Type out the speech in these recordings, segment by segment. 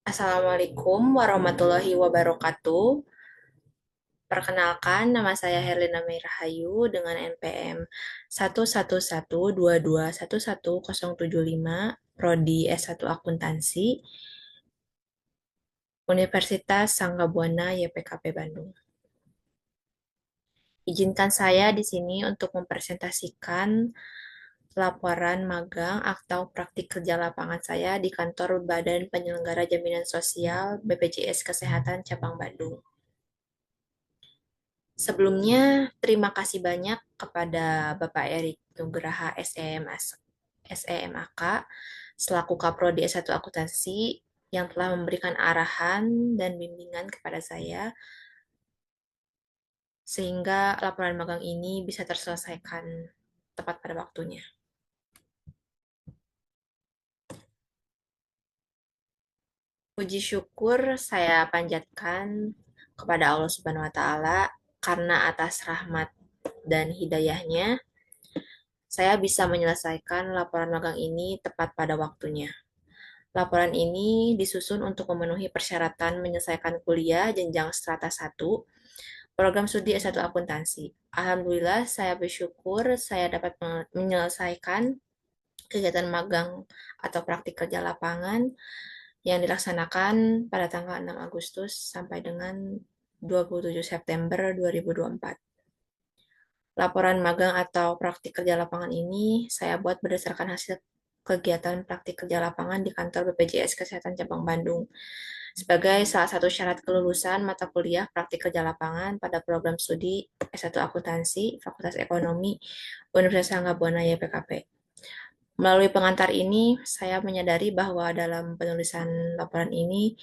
Assalamualaikum warahmatullahi wabarakatuh. Perkenalkan, nama saya Herlina Mei Rahayu dengan NPM 11122111075, Prodi S1 Akuntansi, Universitas Sangga Buana YPKP Bandung. Izinkan saya di sini untuk mempresentasikan laporan magang atau praktik kerja lapangan saya di kantor Badan Penyelenggara Jaminan Sosial BPJS Kesehatan Cabang Bandung. Sebelumnya, terima kasih banyak kepada Bapak Erik Nugraha SEMAK selaku Kaprodi S1 Akuntansi yang telah memberikan arahan dan bimbingan kepada saya sehingga laporan magang ini bisa terselesaikan tepat pada waktunya. Puji syukur saya panjatkan kepada Allah Subhanahu wa taala karena atas rahmat dan hidayahnya saya bisa menyelesaikan laporan magang ini tepat pada waktunya. Laporan ini disusun untuk memenuhi persyaratan menyelesaikan kuliah jenjang strata 1, program studi S1 Akuntansi. Alhamdulillah, saya bersyukur saya dapat menyelesaikan kegiatan magang atau praktik kerja lapangan yang dilaksanakan pada tanggal 6 Agustus sampai dengan 27 September 2024. Laporan magang atau praktik kerja lapangan ini saya buat berdasarkan hasil kegiatan praktik kerja lapangan di kantor BPJS Kesehatan Cabang Bandung sebagai salah satu syarat kelulusan mata kuliah praktik kerja lapangan pada program studi S1 Akuntansi Fakultas Ekonomi Universitas Sangga YPKP. Melalui pengantar ini, saya menyadari bahwa dalam penulisan laporan ini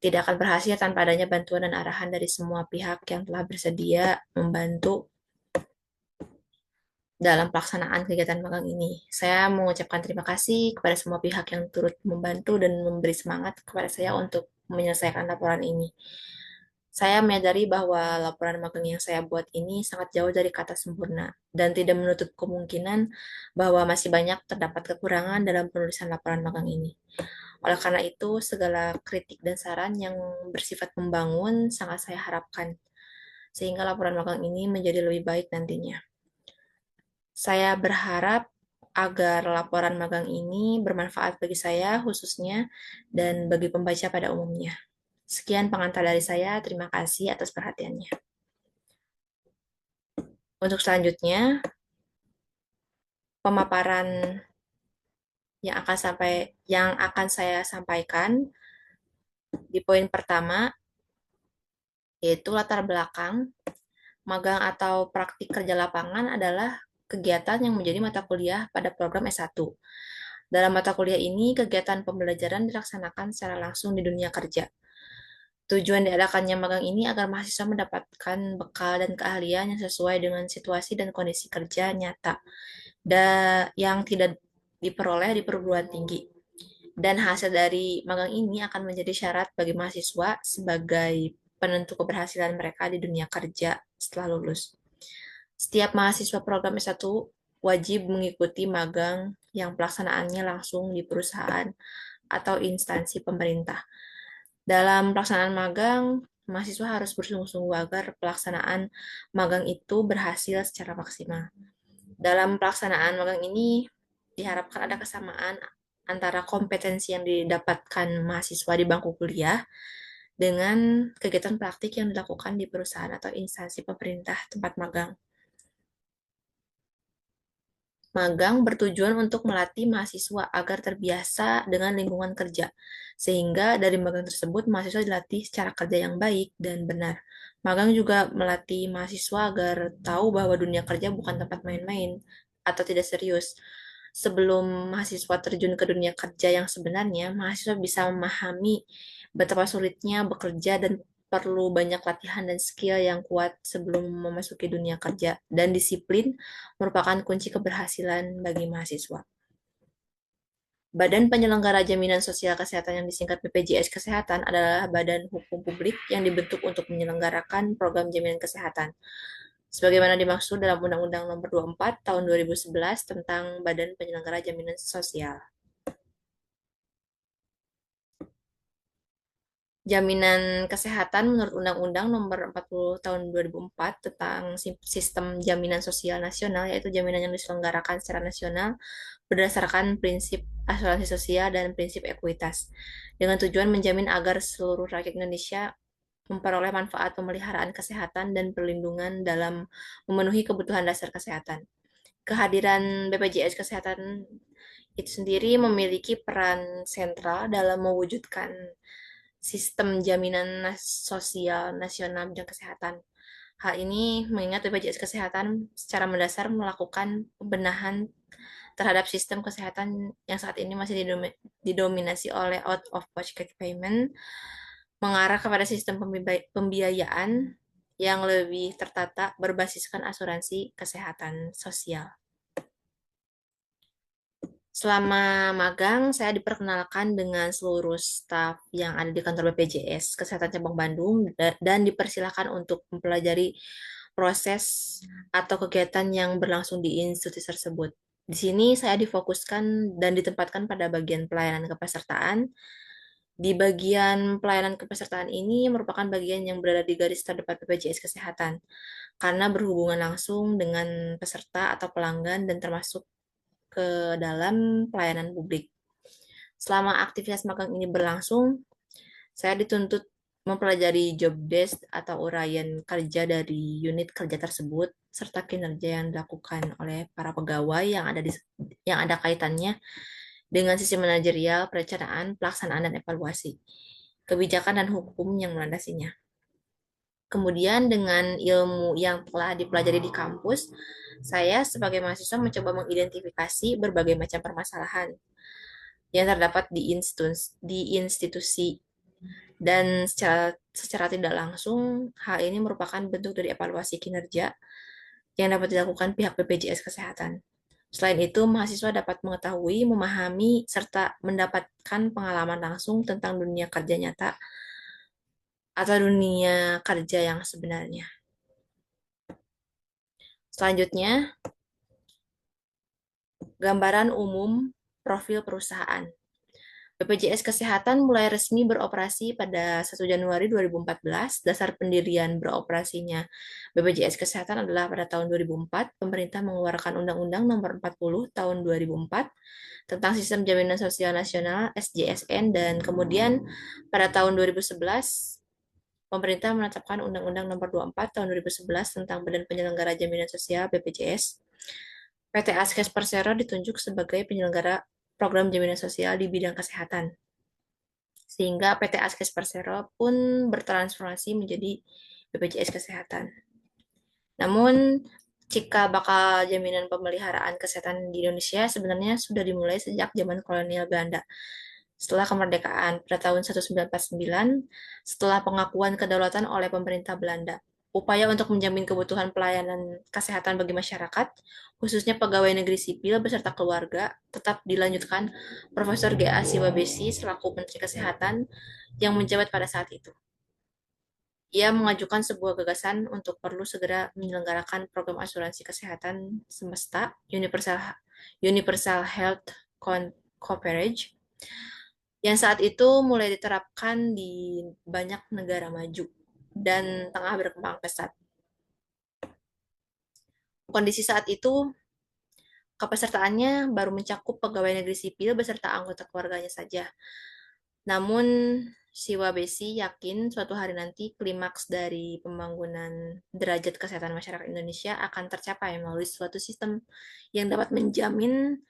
tidak akan berhasil tanpa adanya bantuan dan arahan dari semua pihak yang telah bersedia membantu dalam pelaksanaan kegiatan magang ini. Saya mengucapkan terima kasih kepada semua pihak yang turut membantu dan memberi semangat kepada saya untuk menyelesaikan laporan ini. Saya menyadari bahwa laporan magang yang saya buat ini sangat jauh dari kata sempurna dan tidak menutup kemungkinan bahwa masih banyak terdapat kekurangan dalam penulisan laporan magang ini. Oleh karena itu, segala kritik dan saran yang bersifat membangun sangat saya harapkan, sehingga laporan magang ini menjadi lebih baik nantinya. Saya berharap agar laporan magang ini bermanfaat bagi saya khususnya dan bagi pembaca pada umumnya. Sekian pengantar dari saya, terima kasih atas perhatiannya. Untuk selanjutnya, pemaparan yang akan saya sampaikan di poin pertama yaitu latar belakang magang atau praktik kerja lapangan adalah kegiatan yang menjadi mata kuliah pada program S1. Dalam mata kuliah ini, kegiatan pembelajaran dilaksanakan secara langsung di dunia kerja. Tujuan diadakannya magang ini agar mahasiswa mendapatkan bekal dan keahlian yang sesuai dengan situasi dan kondisi kerja nyata yang tidak diperoleh di perguruan tinggi. Dan hasil dari magang ini akan menjadi syarat bagi mahasiswa sebagai penentu keberhasilan mereka di dunia kerja setelah lulus. Setiap mahasiswa program S1 wajib mengikuti magang yang pelaksanaannya langsung di perusahaan atau instansi pemerintah. Dalam pelaksanaan magang, mahasiswa harus bersungguh-sungguh agar pelaksanaan magang itu berhasil secara maksimal. Dalam pelaksanaan magang ini diharapkan ada kesamaan antara kompetensi yang didapatkan mahasiswa di bangku kuliah dengan kegiatan praktik yang dilakukan di perusahaan atau instansi pemerintah tempat magang. Magang bertujuan untuk melatih mahasiswa agar terbiasa dengan lingkungan kerja, sehingga dari magang tersebut mahasiswa dilatih secara kerja yang baik dan benar. Magang juga melatih mahasiswa agar tahu bahwa dunia kerja bukan tempat main-main atau tidak serius. Sebelum mahasiswa terjun ke dunia kerja yang sebenarnya, mahasiswa bisa memahami betapa sulitnya bekerja dan perlu banyak latihan dan skill yang kuat sebelum memasuki dunia kerja. Dan disiplin merupakan kunci keberhasilan bagi mahasiswa. Badan Penyelenggara Jaminan Sosial Kesehatan yang disingkat BPJS Kesehatan adalah badan hukum publik yang dibentuk untuk menyelenggarakan program jaminan kesehatan. Sebagaimana dimaksud dalam Undang-Undang Nomor 24 Tahun 2011 tentang Badan Penyelenggara Jaminan Sosial. Jaminan kesehatan menurut Undang-Undang Nomor 40 Tahun 2004 tentang Sistem Jaminan Sosial Nasional, yaitu jaminan yang diselenggarakan secara nasional berdasarkan prinsip asuransi sosial dan prinsip ekuitas, dengan tujuan menjamin agar seluruh rakyat Indonesia memperoleh manfaat pemeliharaan kesehatan dan perlindungan dalam memenuhi kebutuhan dasar kesehatan. Kehadiran BPJS Kesehatan itu sendiri memiliki peran sentral dalam mewujudkan sistem jaminan sosial nasional bidang kesehatan. Hal ini mengingat BPJS Kesehatan secara mendasar melakukan pembenahan terhadap sistem kesehatan yang saat ini masih didominasi oleh out of pocket payment, mengarah kepada sistem pembiayaan yang lebih tertata berbasiskan asuransi kesehatan sosial. Selama magang, saya diperkenalkan dengan seluruh staf yang ada di kantor BPJS Kesehatan Cabang Bandung dan dipersilakan untuk mempelajari proses atau kegiatan yang berlangsung di institusi tersebut. Di sini saya difokuskan dan ditempatkan pada bagian pelayanan kepesertaan. Di bagian pelayanan kepesertaan ini merupakan bagian yang berada di garis terdepan BPJS Kesehatan karena berhubungan langsung dengan peserta atau pelanggan dan termasuk ke dalam pelayanan publik. Selama aktivitas magang ini berlangsung, saya dituntut mempelajari job desk atau uraian kerja dari unit kerja tersebut serta kinerja yang dilakukan oleh para pegawai yang ada kaitannya dengan sisi manajerial, perencanaan, pelaksanaan dan evaluasi, kebijakan dan hukum yang melandasinya. Kemudian dengan ilmu yang telah dipelajari di kampus, saya sebagai mahasiswa mencoba mengidentifikasi berbagai macam permasalahan yang terdapat di institusi dan secara tidak langsung hal ini merupakan bentuk dari evaluasi kinerja yang dapat dilakukan pihak BPJS Kesehatan. Selain itu, mahasiswa dapat mengetahui, memahami, serta mendapatkan pengalaman langsung tentang dunia kerja nyata atau dunia kerja yang sebenarnya. Selanjutnya, gambaran umum profil perusahaan. BPJS Kesehatan mulai resmi beroperasi pada 1 Januari 2014. Dasar pendirian beroperasinya BPJS Kesehatan adalah pada tahun 2004, pemerintah mengeluarkan Undang-Undang Nomor 40 Tahun 2004 tentang Sistem Jaminan Sosial Nasional (SJSN), dan kemudian pada tahun 2011 pemerintah menetapkan Undang-Undang Nomor 24 Tahun 2011 tentang Badan Penyelenggara Jaminan Sosial (BPJS). PT Askes Persero ditunjuk sebagai penyelenggara program jaminan sosial di bidang kesehatan. Sehingga PT Askes Persero pun bertransformasi menjadi BPJS Kesehatan. Namun, jika bakal jaminan pemeliharaan kesehatan di Indonesia sebenarnya sudah dimulai sejak zaman kolonial Belanda. Setelah kemerdekaan pada tahun 1949, setelah pengakuan kedaulatan oleh pemerintah Belanda, upaya untuk menjamin kebutuhan pelayanan kesehatan bagi masyarakat, khususnya pegawai negeri sipil beserta keluarga, tetap dilanjutkan Profesor G.A. Siwabesi selaku Menteri Kesehatan yang menjabat pada saat itu. Ia mengajukan sebuah gagasan untuk perlu segera menyelenggarakan program asuransi kesehatan semesta Universal Health Coverage yang saat itu mulai diterapkan di banyak negara maju dan tengah berkembang pesat. Kondisi saat itu, kepesertaannya baru mencakup pegawai negeri sipil beserta anggota keluarganya saja. Namun, Siwabesi yakin suatu hari nanti klimaks dari pembangunan derajat kesehatan masyarakat Indonesia akan tercapai melalui suatu sistem yang dapat menjamin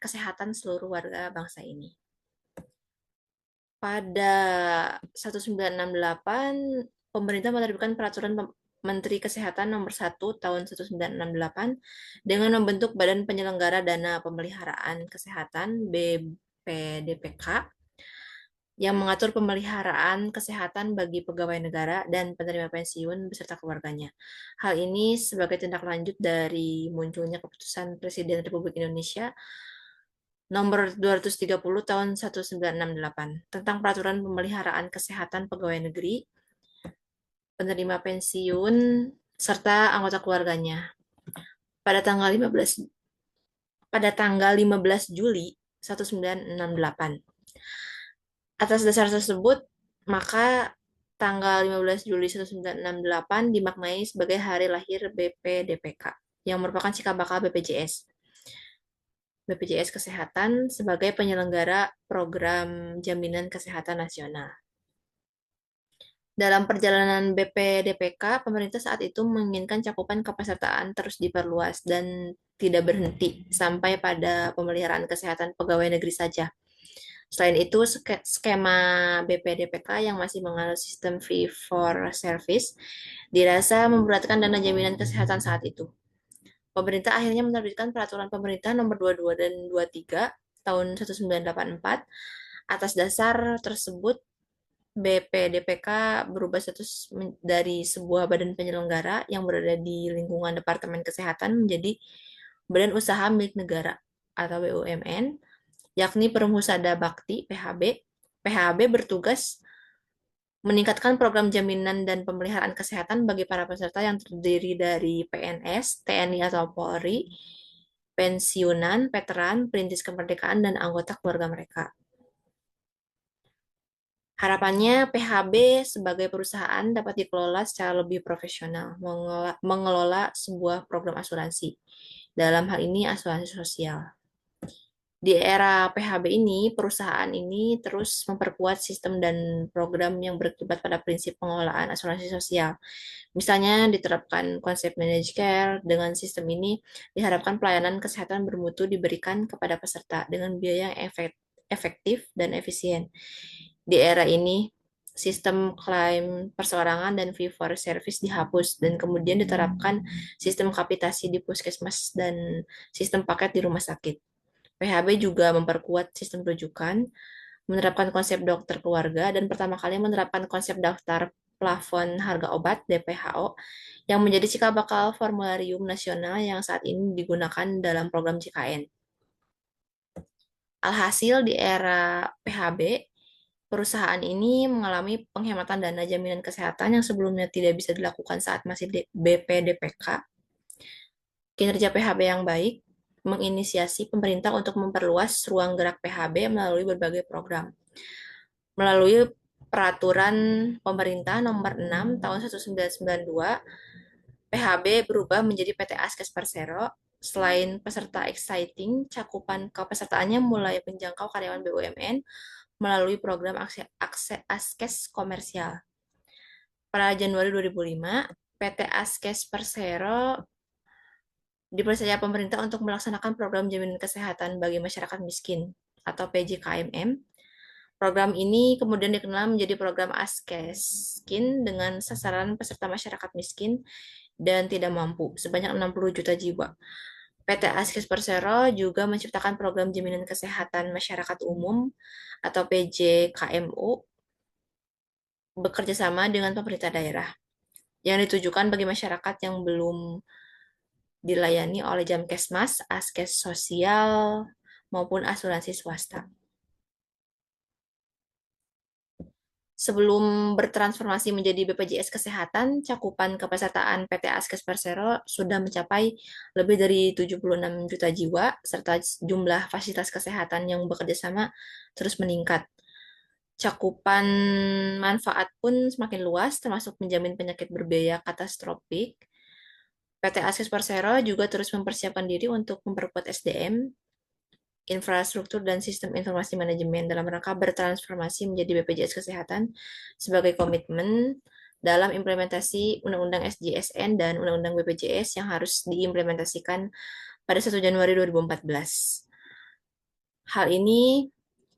kesehatan seluruh warga bangsa ini. Pada 1968, pemerintah menerbitkan Peraturan Menteri Kesehatan Nomor 1 Tahun 1968 dengan membentuk Badan Penyelenggara Dana Pemeliharaan Kesehatan BPDPK yang mengatur pemeliharaan kesehatan bagi pegawai negara dan penerima pensiun beserta keluarganya. Hal ini sebagai tindak lanjut dari munculnya keputusan Presiden Republik Indonesia Nomor 230 Tahun 1968 tentang Peraturan Pemeliharaan Kesehatan Pegawai Negeri, penerima pensiun, serta anggota keluarganya. Pada tanggal 15 Juli 1968. Atas dasar tersebut, maka tanggal 15 Juli 1968 dimaknai sebagai hari lahir BPDPK, yang merupakan cikal bakal BPJS. BPJS Kesehatan sebagai penyelenggara program jaminan kesehatan nasional. Dalam perjalanan BPDPK, pemerintah saat itu menginginkan cakupan kepesertaan terus diperluas dan tidak berhenti sampai pada pemeliharaan kesehatan pegawai negeri saja. Selain itu, skema BPDPK yang masih menganut sistem fee for service dirasa memberatkan dana jaminan kesehatan saat itu. Pemerintah akhirnya menerbitkan peraturan pemerintah nomor 22 dan 23 tahun 1984. Atas dasar tersebut, BPDPK berubah status dari sebuah badan penyelenggara yang berada di lingkungan Departemen Kesehatan menjadi Badan Usaha Milik Negara atau BUMN, yakni Perhusada Bakti (PHB). PHB bertugas meningkatkan program jaminan dan pemeliharaan kesehatan bagi para peserta yang terdiri dari PNS, TNI atau Polri, pensiunan, veteran, perintis kemerdekaan, dan anggota keluarga mereka. Harapannya PHB sebagai perusahaan dapat dikelola secara lebih profesional, mengelola sebuah program asuransi. Dalam hal ini asuransi sosial. Di era PHB ini, perusahaan ini terus memperkuat sistem dan program yang berkibat pada prinsip pengelolaan asuransi sosial. Misalnya diterapkan konsep managed care. Dengan sistem ini diharapkan pelayanan kesehatan bermutu diberikan kepada peserta dengan biaya yang efektif dan efisien. Di era ini, sistem klaim perseorangan dan fee for service dihapus dan kemudian diterapkan sistem kapitasi di puskesmas dan sistem paket di rumah sakit. PHB juga memperkuat sistem rujukan, menerapkan konsep dokter keluarga, dan pertama kali menerapkan konsep daftar plafon harga obat (DPHO) yang menjadi cikal bakal formularium nasional yang saat ini digunakan dalam program JKN. Alhasil, di era PHB, perusahaan ini mengalami penghematan dana jaminan kesehatan yang sebelumnya tidak bisa dilakukan saat masih BPDPK. Kinerja PHB yang baik menginisiasi pemerintah untuk memperluas ruang gerak PHB melalui berbagai program. Melalui Peraturan Pemerintah Nomor 6 Tahun 1992, PHB berubah menjadi PT Askes Persero. Selain peserta exciting, cakupan kepesertaannya mulai menjangkau karyawan BUMN melalui program Askes Komersial. Pada Januari 2005, PT Askes Persero dipercaya pemerintah untuk melaksanakan program jaminan kesehatan bagi masyarakat miskin atau PJKMM. Program ini kemudian dikenal menjadi program Askeskin dengan sasaran peserta masyarakat miskin dan tidak mampu sebanyak 60 juta jiwa. PT Askes Persero juga menciptakan program jaminan kesehatan masyarakat umum atau PJKMU bekerja sama dengan pemerintah daerah yang ditujukan bagi masyarakat yang belum dilayani oleh Jamkesmas, Askes Sosial, maupun asuransi swasta. Sebelum bertransformasi menjadi BPJS Kesehatan, cakupan kepesertaan PT Askes Persero sudah mencapai lebih dari 76 juta jiwa, serta jumlah fasilitas kesehatan yang bekerja sama terus meningkat. Cakupan manfaat pun semakin luas, termasuk menjamin penyakit berbiaya katastropik. PT Askes Persero juga terus mempersiapkan diri untuk memperkuat SDM, infrastruktur, dan sistem informasi manajemen dalam rangka bertransformasi menjadi BPJS Kesehatan sebagai komitmen dalam implementasi Undang-Undang SJSN dan Undang-Undang BPJS yang harus diimplementasikan pada 1 Januari 2014. Hal ini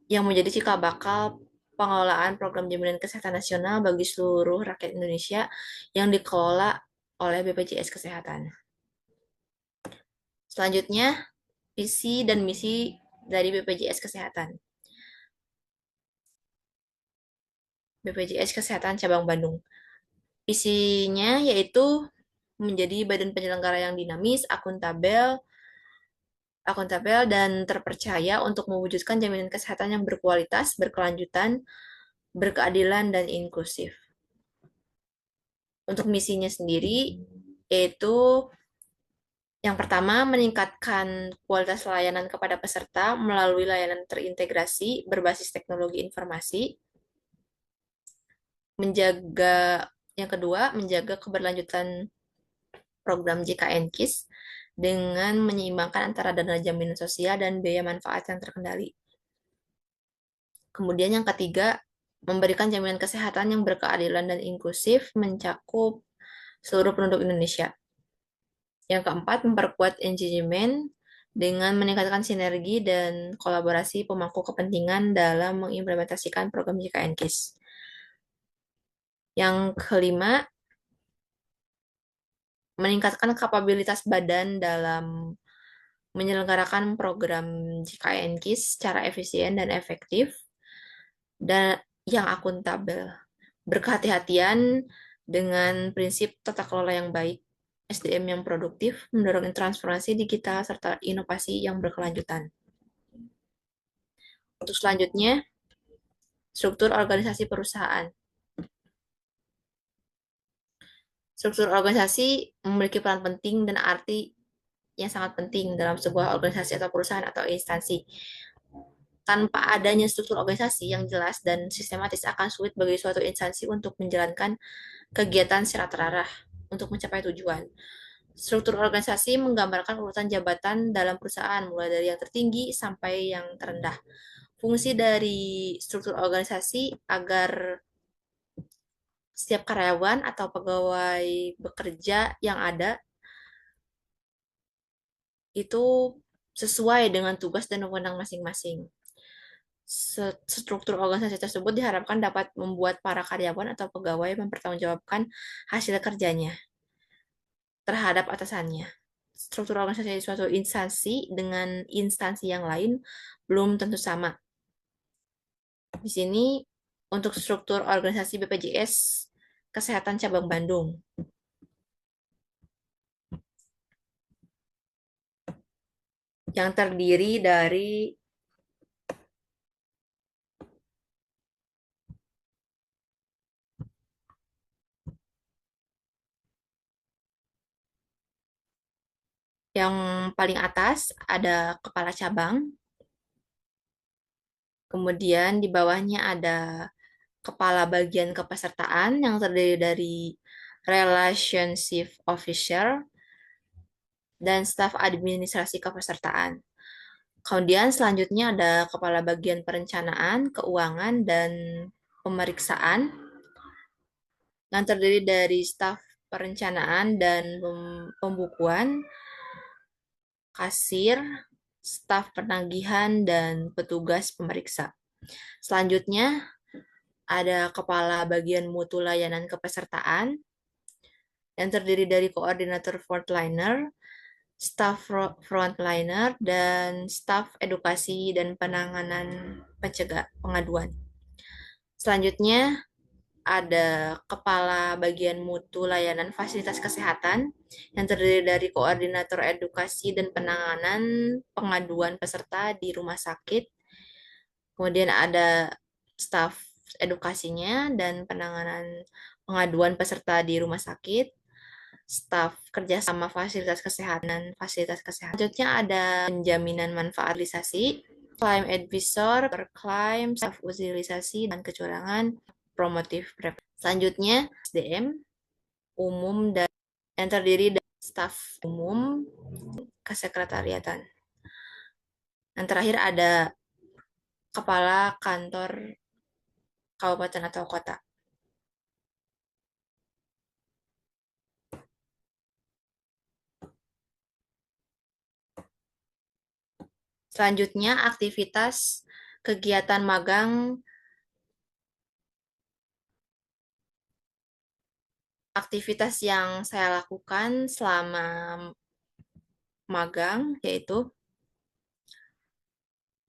yang menjadi cikal bakal pengelolaan program jaminan kesehatan nasional bagi seluruh rakyat Indonesia yang dikelola oleh BPJS Kesehatan. Selanjutnya, visi dan misi dari BPJS Kesehatan. BPJS Kesehatan Cabang Bandung. Visinya yaitu menjadi badan penyelenggara yang dinamis, akuntabel dan terpercaya untuk mewujudkan jaminan kesehatan yang berkualitas, berkelanjutan, berkeadilan, dan inklusif. Untuk misinya sendiri, yaitu Yang pertama, meningkatkan kualitas layanan kepada peserta melalui layanan terintegrasi berbasis teknologi informasi. Menjaga, yang kedua, menjaga keberlanjutan program JKN KIS dengan menyeimbangkan antara dana jaminan sosial dan biaya manfaat yang terkendali. Kemudian yang ketiga, memberikan jaminan kesehatan yang berkeadilan dan inklusif mencakup seluruh penduduk Indonesia. Yang keempat, memperkuat engagement dengan meningkatkan sinergi dan kolaborasi pemangku kepentingan dalam mengimplementasikan program JKN KIS. Yang kelima, meningkatkan kapabilitas badan dalam menyelenggarakan program JKN KIS secara efisien dan efektif dan yang akuntabel. Berkehati-hatian dengan prinsip tata kelola yang baik, SDM yang produktif, mendorong transformasi digital, serta inovasi yang berkelanjutan. Untuk selanjutnya, struktur organisasi perusahaan. Struktur organisasi memiliki peran penting dan arti yang sangat penting dalam sebuah organisasi atau perusahaan atau instansi. Tanpa adanya struktur organisasi yang jelas dan sistematis akan sulit bagi suatu instansi untuk menjalankan kegiatan secara terarah untuk mencapai tujuan. Struktur organisasi menggambarkan urutan jabatan dalam perusahaan, mulai dari yang tertinggi sampai yang terendah. Fungsi dari struktur organisasi agar setiap karyawan atau pegawai bekerja yang ada itu sesuai dengan tugas dan wewenang masing-masing. Struktur organisasi tersebut diharapkan dapat membuat para karyawan atau pegawai mempertanggungjawabkan hasil kerjanya terhadap atasannya. Struktur organisasi suatu instansi dengan instansi yang lain belum tentu sama. Di sini untuk struktur organisasi BPJS Kesehatan Cabang Bandung. Yang terdiri dari yang paling atas ada kepala cabang, kemudian di bawahnya ada kepala bagian kepesertaan yang terdiri dari relationship officer dan staf administrasi kepesertaan. Kemudian selanjutnya ada kepala bagian perencanaan, keuangan, dan pemeriksaan yang terdiri dari staf perencanaan dan pembukuan, kasir, staf penagihan, dan petugas pemeriksa. Selanjutnya, ada kepala bagian mutu layanan kepesertaan yang terdiri dari koordinator frontliner, staf frontliner, dan staf edukasi dan penanganan pencegah pengaduan. Selanjutnya, ada kepala bagian mutu layanan fasilitas kesehatan yang terdiri dari koordinator edukasi dan penanganan pengaduan peserta di rumah sakit. Kemudian ada staf edukasinya dan penanganan pengaduan peserta di rumah sakit, staf kerjasama fasilitas kesehatan. Selanjutnya ada penjaminan manfaatalisasi, claim advisor, claim, staf utilisasi, dan kecurangan, promotif. Selanjutnya, SDM umum dan yang terdiri dari staf umum kesekretariatan. Yang terakhir ada kepala kantor kabupaten atau kota. Selanjutnya, aktivitas kegiatan magang, aktivitas yang saya lakukan selama magang, yaitu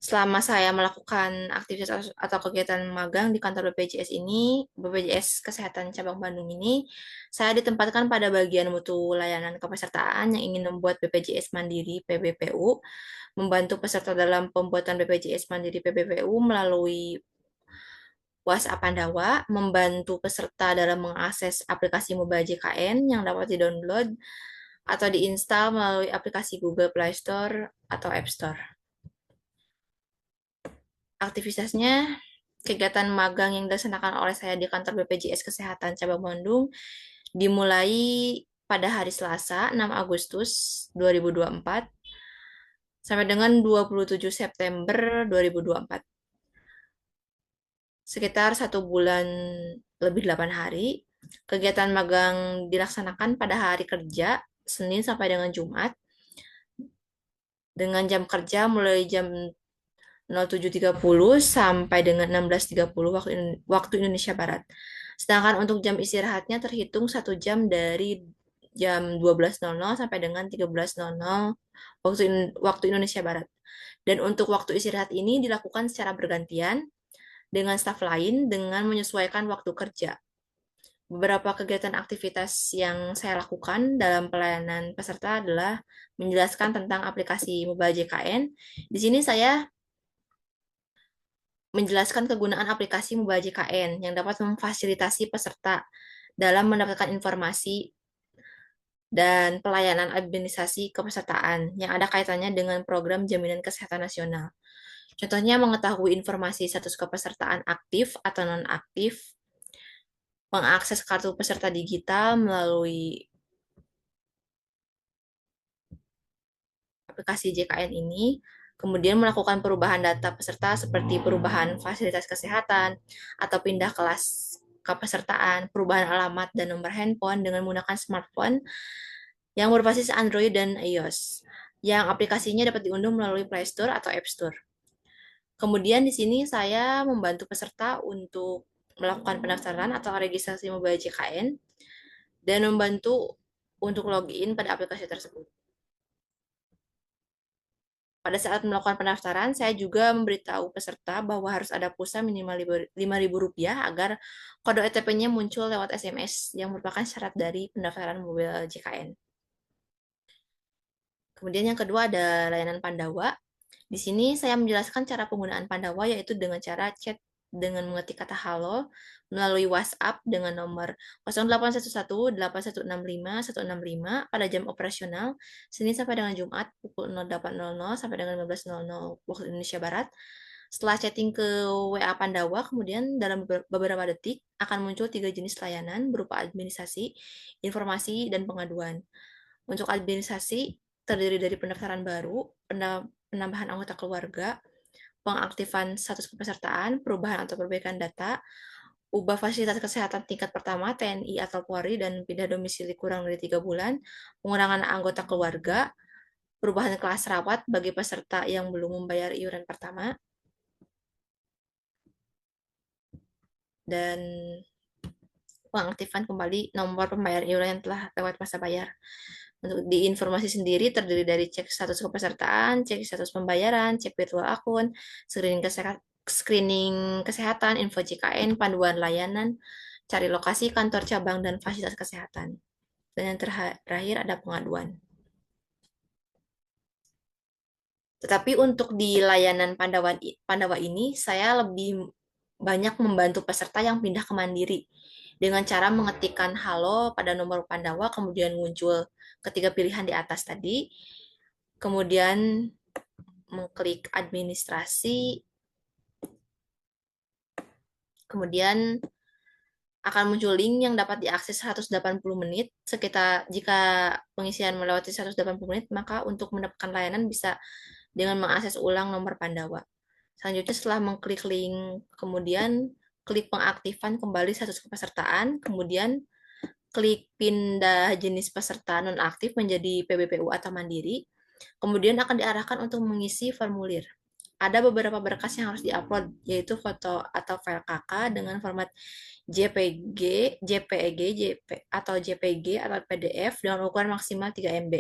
selama saya melakukan aktivitas atau kegiatan magang di kantor BPJS ini, BPJS Kesehatan Cabang Bandung ini, saya ditempatkan pada bagian mutu layanan kepesertaan yang ingin membuat BPJS Mandiri PBPU, membantu peserta dalam pembuatan BPJS Mandiri PBPU melalui WhatsApp Pandawa, membantu peserta dalam mengakses aplikasi mobile JKN yang dapat di-download atau diinstal melalui aplikasi Google Play Store atau App Store. Aktivitasnya, kegiatan magang yang dilaksanakan oleh saya di kantor BPJS Kesehatan Cabang Bandung dimulai pada hari Selasa 6 Agustus 2024 sampai dengan 27 September 2024. Sekitar 1 bulan lebih 8 hari. Kegiatan magang dilaksanakan pada hari kerja, Senin sampai dengan Jumat, dengan jam kerja mulai jam 07.30 sampai dengan 16.30 waktu Indonesia Barat. Sedangkan untuk jam istirahatnya terhitung 1 jam dari jam 12.00 sampai dengan 13.00 waktu Indonesia Barat. Dan untuk waktu istirahat ini dilakukan secara bergantian dengan staf lain dengan menyesuaikan waktu kerja. Beberapa kegiatan aktivitas yang saya lakukan dalam pelayanan peserta adalah menjelaskan tentang aplikasi Mobile JKN. Di sini saya menjelaskan kegunaan aplikasi Mobile JKN yang dapat memfasilitasi peserta dalam mendapatkan informasi dan pelayanan administrasi kepesertaan yang ada kaitannya dengan program Jaminan Kesehatan Nasional. Contohnya mengetahui informasi status kepesertaan aktif atau nonaktif, mengakses kartu peserta digital melalui aplikasi JKN ini, kemudian melakukan perubahan data peserta seperti perubahan fasilitas kesehatan atau pindah kelas kepesertaan, perubahan alamat dan nomor handphone dengan menggunakan smartphone yang berbasis Android dan iOS, yang aplikasinya dapat diunduh melalui Play Store atau App Store. Kemudian di sini saya membantu peserta untuk melakukan pendaftaran atau registrasi mobile JKN dan membantu untuk login pada aplikasi tersebut. Pada saat melakukan pendaftaran, saya juga memberitahu peserta bahwa harus ada pulsa minimal Rp5.000 agar kode OTP-nya muncul lewat SMS yang merupakan syarat dari pendaftaran mobil JKN. Kemudian yang kedua ada layanan Pandawa. Di sini saya menjelaskan cara penggunaan Pandawa yaitu dengan cara chat dengan mengetik kata halo melalui WhatsApp dengan nomor 0811 8165 165 pada jam operasional Senin sampai dengan Jumat pukul 08.00 sampai dengan 15.00 waktu Indonesia Barat. Setelah chatting ke WA Pandawa, kemudian dalam beberapa detik akan muncul 3 jenis layanan berupa administrasi, informasi, dan pengaduan. Untuk administrasi terdiri dari pendaftaran baru, penambahan anggota keluarga, pengaktifan status kepesertaan, perubahan atau perbaikan data, ubah fasilitas kesehatan tingkat pertama TNI atau Polri dan pindah domisili kurang dari 3 bulan, pengurangan anggota keluarga, perubahan kelas rawat bagi peserta yang belum membayar iuran pertama, dan pengaktifan kembali nomor pembayaran iuran yang telah lewat masa bayar. Untuk di informasi sendiri terdiri dari cek status kepesertaan, cek status pembayaran, cek virtual akun, screening kesehatan, info JKN, panduan layanan, cari lokasi kantor cabang dan fasilitas kesehatan. Dan yang terakhir ada pengaduan. Tetapi untuk di layanan Pandawa ini, saya lebih banyak membantu peserta yang pindah ke Mandiri dengan cara mengetikkan halo pada nomor Pandawa, kemudian muncul ketiga pilihan di atas tadi, kemudian mengklik administrasi, kemudian akan muncul link yang dapat diakses 180 menit. Sekitar jika pengisian melewati 180 menit, maka untuk mendapatkan layanan bisa dengan mengakses ulang nomor Pandawa. Selanjutnya setelah mengklik link, kemudian klik pengaktifan kembali status kepesertaan, kemudian klik pindah jenis peserta nonaktif menjadi PBPU atau Mandiri, kemudian akan diarahkan untuk mengisi formulir. Ada beberapa berkas yang harus diupload, yaitu foto atau file KK dengan format JPG, JPEG, atau JPG atau PDF dengan ukuran maksimal 3 MB.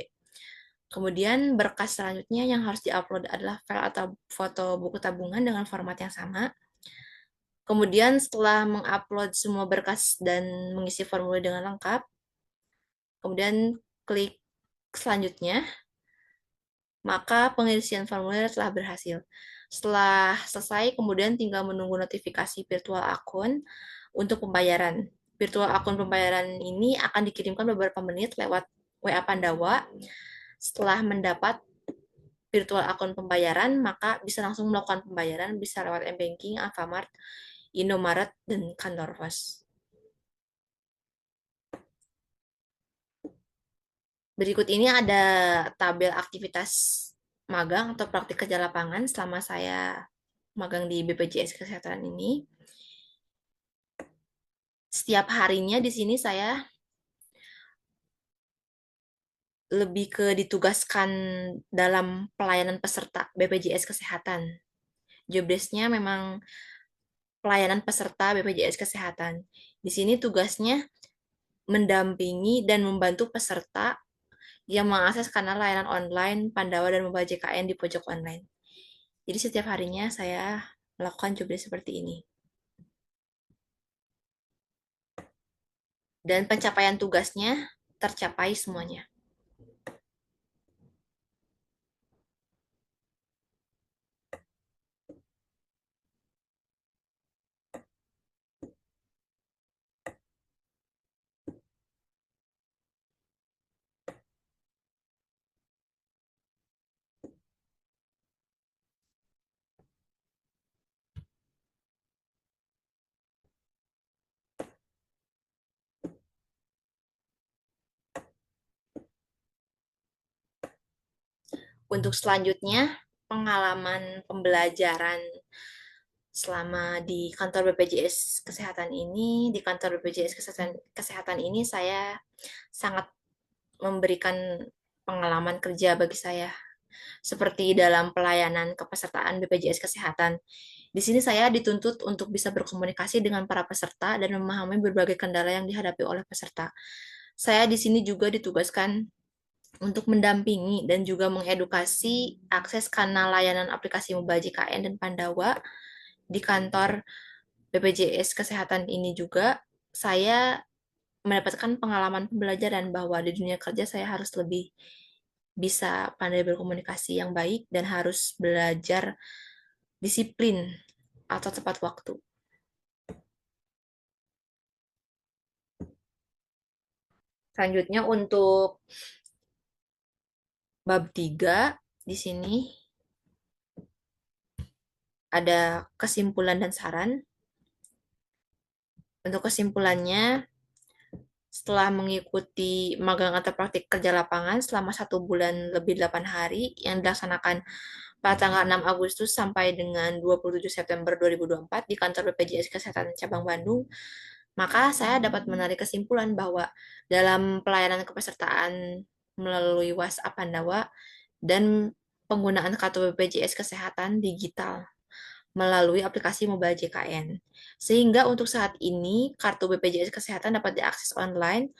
Kemudian berkas selanjutnya yang harus diupload adalah file atau foto buku tabungan dengan format yang sama. Kemudian setelah mengupload semua berkas dan mengisi formulir dengan lengkap, kemudian klik selanjutnya, maka pengisian formulir telah berhasil. Setelah selesai, kemudian tinggal menunggu notifikasi virtual akun untuk pembayaran. Virtual akun pembayaran ini akan dikirimkan beberapa menit lewat WA Pandawa. Setelah mendapat virtual akun pembayaran, maka bisa langsung melakukan pembayaran, bisa lewat m-banking, Alfamart, Indomaret, dan kantor pos. Berikut ini ada tabel aktivitas magang atau praktik kerja lapangan selama saya magang di BPJS Kesehatan ini. Setiap harinya di sini saya lebih ke ditugaskan dalam pelayanan peserta BPJS Kesehatan. Job desk-nya memang pelayanan peserta BPJS Kesehatan. Di sini tugasnya mendampingi dan membantu peserta yang mengakses kanal layanan online Pandawa dan Mobile JKN di pojok online. Jadi setiap harinya saya melakukan job desk seperti ini. Dan pencapaian tugasnya tercapai semuanya. Untuk selanjutnya, pengalaman pembelajaran selama di kantor BPJS Kesehatan ini, di kantor BPJS Kesehatan ini saya sangat memberikan pengalaman kerja bagi saya. Seperti dalam pelayanan kepesertaan BPJS Kesehatan. Di sini saya dituntut untuk bisa berkomunikasi dengan para peserta dan memahami berbagai kendala yang dihadapi oleh peserta. Saya di sini juga ditugaskan untuk mendampingi dan juga mengedukasi akses kanal layanan aplikasi Mobile JKN dan Pandawa di kantor BPJS Kesehatan ini juga. Saya mendapatkan pengalaman pembelajaran bahwa di dunia kerja saya harus lebih bisa pandai berkomunikasi yang baik dan harus belajar disiplin atau tepat waktu. Selanjutnya untuk bab 3 di sini ada kesimpulan dan saran. Untuk kesimpulannya, setelah mengikuti magang atau praktik kerja lapangan selama 1 bulan lebih 8 hari yang dilaksanakan pada tanggal 6 Agustus sampai dengan 27 September 2024 di kantor BPJS Kesehatan Cabang Bandung, maka saya dapat menarik kesimpulan bahwa dalam pelayanan kepesertaan melalui WhatsApp Pandawa dan penggunaan kartu BPJS Kesehatan digital melalui aplikasi Mobile JKN. Sehingga untuk saat ini, kartu BPJS Kesehatan dapat diakses online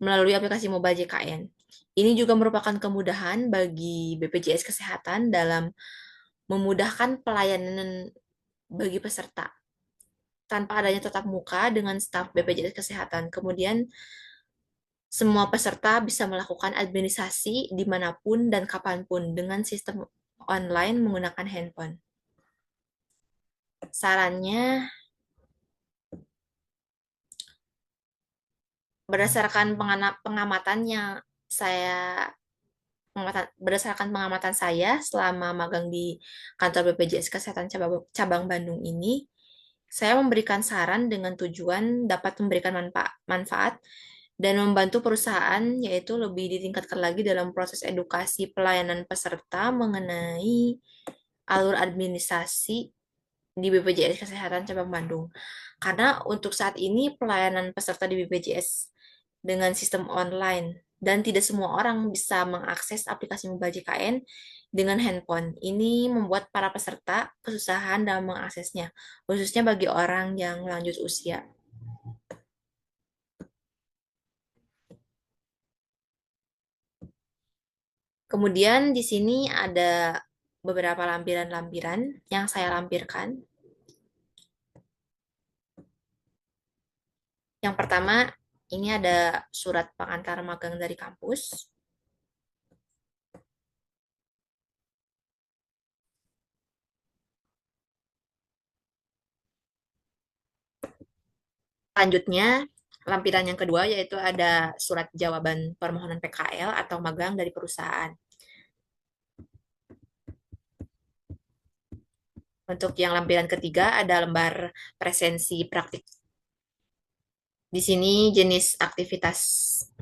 melalui aplikasi Mobile JKN. Ini juga merupakan kemudahan bagi BPJS Kesehatan dalam memudahkan pelayanan bagi peserta tanpa adanya tatap muka dengan staf BPJS Kesehatan. Kemudian, semua peserta bisa melakukan administrasi dimanapun dan kapanpun dengan sistem online menggunakan handphone. Sarannya, berdasarkan pengamatan yang saya berdasarkan pengamatan saya selama magang di kantor BPJS Kesehatan Cabang Bandung ini, saya memberikan saran dengan tujuan dapat memberikan manfaat dan membantu perusahaan yaitu lebih ditingkatkan lagi dalam proses edukasi pelayanan peserta mengenai alur administrasi di BPJS Kesehatan Cabang Bandung. Karena untuk saat ini pelayanan peserta di BPJS dengan sistem online dan tidak semua orang bisa mengakses aplikasi Mobile JKN dengan handphone. Ini membuat para peserta kesusahan dalam mengaksesnya, khususnya bagi orang yang lanjut usia. Kemudian di sini ada beberapa lampiran-lampiran yang saya lampirkan. Yang pertama, ini ada surat pengantar magang dari kampus. Selanjutnya, lampiran yang kedua yaitu ada surat jawaban permohonan PKL atau magang dari perusahaan. Untuk yang lampiran ketiga ada lembar presensi praktik. Di sini jenis aktivitas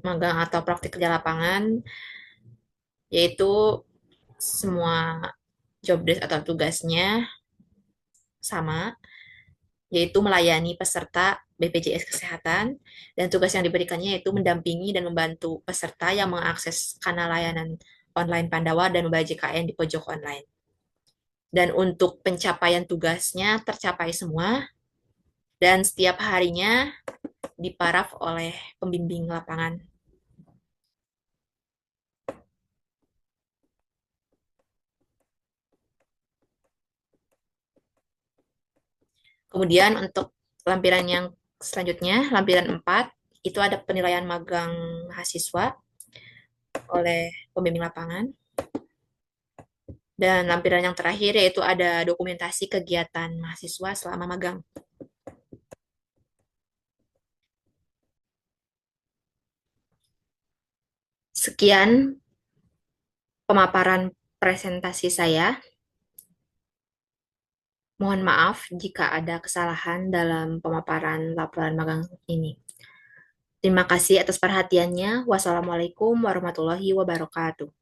magang atau praktik kerja lapangan yaitu semua job desk atau tugasnya sama, yaitu melayani peserta BPJS Kesehatan, dan tugas yang diberikannya yaitu mendampingi dan membantu peserta yang mengakses kanal layanan online Pandawa dan membayar JKN di pojok online. Dan untuk pencapaian tugasnya tercapai semua, dan setiap harinya diparaf oleh pembimbing lapangan. Kemudian untuk lampiran yang selanjutnya, lampiran 4, itu ada penilaian magang mahasiswa oleh pembimbing lapangan. Dan lampiran yang terakhir yaitu ada dokumentasi kegiatan mahasiswa selama magang. Sekian pemaparan presentasi saya. Mohon maaf jika ada kesalahan dalam pemaparan laporan magang ini. Terima kasih atas perhatiannya. Wassalamualaikum warahmatullahi wabarakatuh.